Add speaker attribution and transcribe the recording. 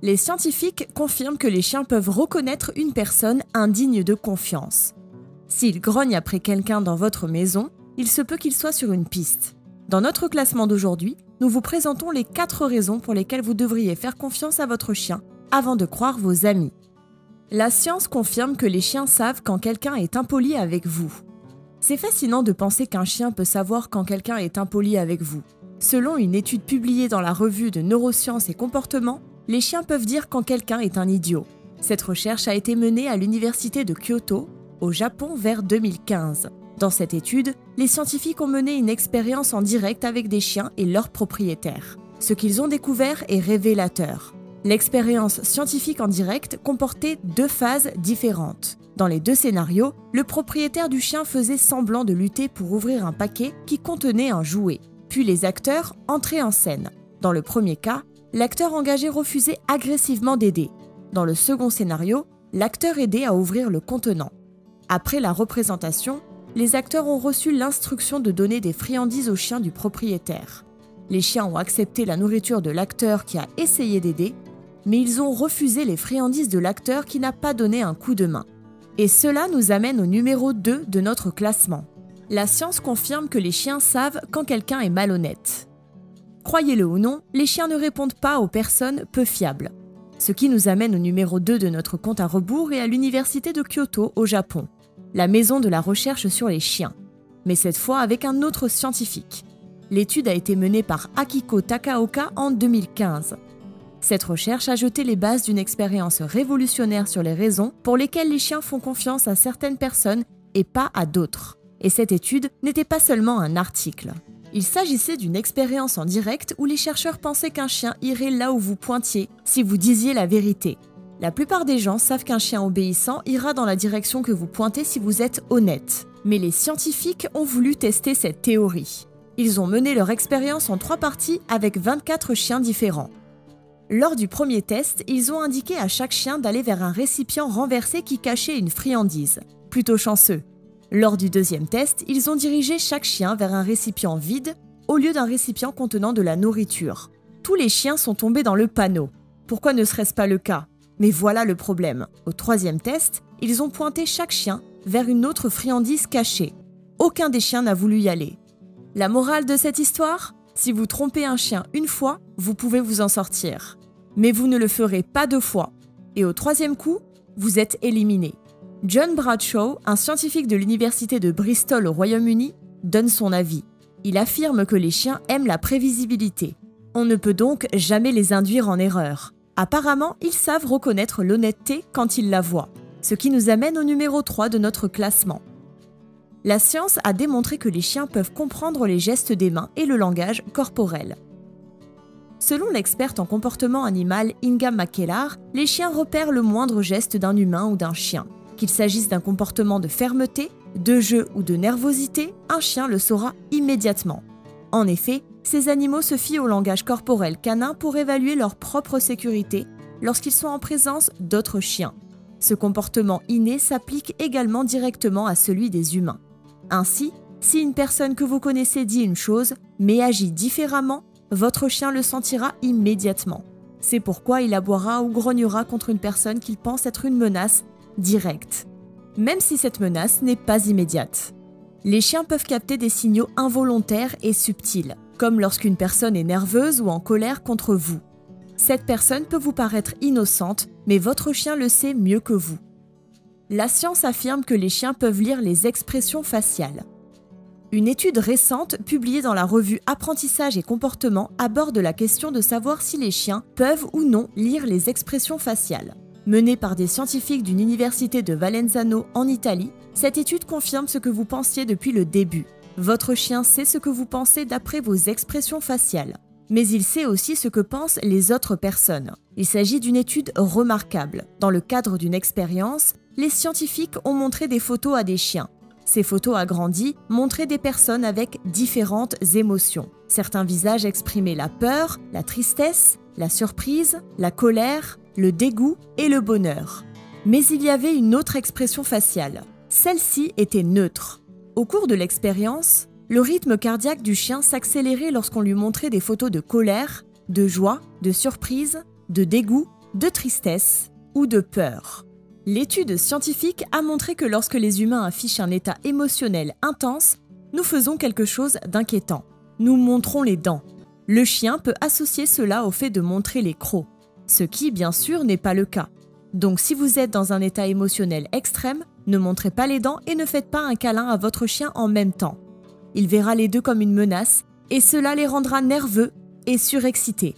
Speaker 1: Les scientifiques confirment que les chiens peuvent reconnaître une personne indigne de confiance. S'ils grognent après quelqu'un dans votre maison, il se peut qu'il soit sur une piste. Dans notre classement d'aujourd'hui, nous vous présentons les 4 raisons pour lesquelles vous devriez faire confiance à votre chien avant de croire vos amis. La science confirme que les chiens savent quand quelqu'un est impoli avec vous. C'est fascinant de penser qu'un chien peut savoir quand quelqu'un est impoli avec vous. Selon une étude publiée dans la revue de neurosciences et comportement, les chiens peuvent dire quand quelqu'un est un idiot. Cette recherche a été menée à l'université de Kyoto, au Japon, vers 2015. Dans cette étude, les scientifiques ont mené une expérience en direct avec des chiens et leurs propriétaires. Ce qu'ils ont découvert est révélateur. L'expérience scientifique en direct comportait 2 phases différentes. Dans les 2 scénarios, le propriétaire du chien faisait semblant de lutter pour ouvrir un paquet qui contenait un jouet. Puis les acteurs entraient en scène. Dans le premier cas, l'acteur engagé refusait agressivement d'aider. Dans le second scénario, l'acteur aidait à ouvrir le contenant. Après la représentation, les acteurs ont reçu l'instruction de donner des friandises aux chiens du propriétaire. Les chiens ont accepté la nourriture de l'acteur qui a essayé d'aider, mais ils ont refusé les friandises de l'acteur qui n'a pas donné un coup de main. Et cela nous amène au numéro 2 de notre classement. La science confirme que les chiens savent quand quelqu'un est malhonnête. Croyez-le ou non, les chiens ne répondent pas aux personnes peu fiables. Ce qui nous amène au numéro 2 de notre compte à rebours et à l'université de Kyoto au Japon, la maison de la recherche sur les chiens, mais cette fois avec un autre scientifique. L'étude a été menée par Akiko Takaoka en 2015. Cette recherche a jeté les bases d'une expérience révolutionnaire sur les raisons pour lesquelles les chiens font confiance à certaines personnes et pas à d'autres. Et cette étude n'était pas seulement un article. Il s'agissait d'une expérience en direct où les chercheurs pensaient qu'un chien irait là où vous pointiez si vous disiez la vérité. La plupart des gens savent qu'un chien obéissant ira dans la direction que vous pointez si vous êtes honnête. Mais les scientifiques ont voulu tester cette théorie. Ils ont mené leur expérience en 3 parties avec 24 chiens différents. Lors du premier test, ils ont indiqué à chaque chien d'aller vers un récipient renversé qui cachait une friandise. Plutôt chanceux. Lors du deuxième test, ils ont dirigé chaque chien vers un récipient vide au lieu d'un récipient contenant de la nourriture. Tous les chiens sont tombés dans le panneau. Pourquoi ne serait-ce pas le cas ? Mais voilà le problème. Au troisième test, ils ont pointé chaque chien vers une autre friandise cachée. Aucun des chiens n'a voulu y aller. La morale de cette histoire ? Si vous trompez un chien une fois, vous pouvez vous en sortir. Mais vous ne le ferez pas 2 fois. Et au 3e coup, vous êtes éliminé. John Bradshaw, un scientifique de l'université de Bristol au Royaume-Uni, donne son avis. Il affirme que les chiens aiment la prévisibilité. On ne peut donc jamais les induire en erreur. Apparemment, ils savent reconnaître l'honnêteté quand ils la voient. Ce qui nous amène au numéro 3 de notre classement. La science a démontré que les chiens peuvent comprendre les gestes des mains et le langage corporel. Selon l'experte en comportement animal Inga McKellar, les chiens repèrent le moindre geste d'un humain ou d'un chien. Qu'il s'agisse d'un comportement de fermeté, de jeu ou de nervosité, un chien le saura immédiatement. En effet, ces animaux se fient au langage corporel canin pour évaluer leur propre sécurité lorsqu'ils sont en présence d'autres chiens. Ce comportement inné s'applique également directement à celui des humains. Ainsi, si une personne que vous connaissez dit une chose, mais agit différemment, votre chien le sentira immédiatement. C'est pourquoi il aboiera ou grognera contre une personne qu'il pense être une menace directe, même si cette menace n'est pas immédiate. Les chiens peuvent capter des signaux involontaires et subtils, comme lorsqu'une personne est nerveuse ou en colère contre vous. Cette personne peut vous paraître innocente, mais votre chien le sait mieux que vous. La science affirme que les chiens peuvent lire les expressions faciales. Une étude récente, publiée dans la revue Apprentissage et comportement, aborde la question de savoir si les chiens peuvent ou non lire les expressions faciales. Menée par des scientifiques d'une université de Valenzano en Italie, cette étude confirme ce que vous pensiez depuis le début. Votre chien sait ce que vous pensez d'après vos expressions faciales. Mais il sait aussi ce que pensent les autres personnes. Il s'agit d'une étude remarquable. Dans le cadre d'une expérience, les scientifiques ont montré des photos à des chiens. Ces photos agrandies montraient des personnes avec différentes émotions. Certains visages exprimaient la peur, la tristesse, la surprise, la colère, le dégoût et le bonheur. Mais il y avait une autre expression faciale. Celle-ci était neutre. Au cours de l'expérience, le rythme cardiaque du chien s'accélérait lorsqu'on lui montrait des photos de colère, de joie, de surprise, de dégoût, de tristesse ou de peur. L'étude scientifique a montré que lorsque les humains affichent un état émotionnel intense, nous faisons quelque chose d'inquiétant. Nous montrons les dents. Le chien peut associer cela au fait de montrer les crocs, ce qui, bien sûr, n'est pas le cas. Donc si vous êtes dans un état émotionnel extrême, ne montrez pas les dents et ne faites pas un câlin à votre chien en même temps. Il verra les deux comme une menace et cela les rendra nerveux et surexcités.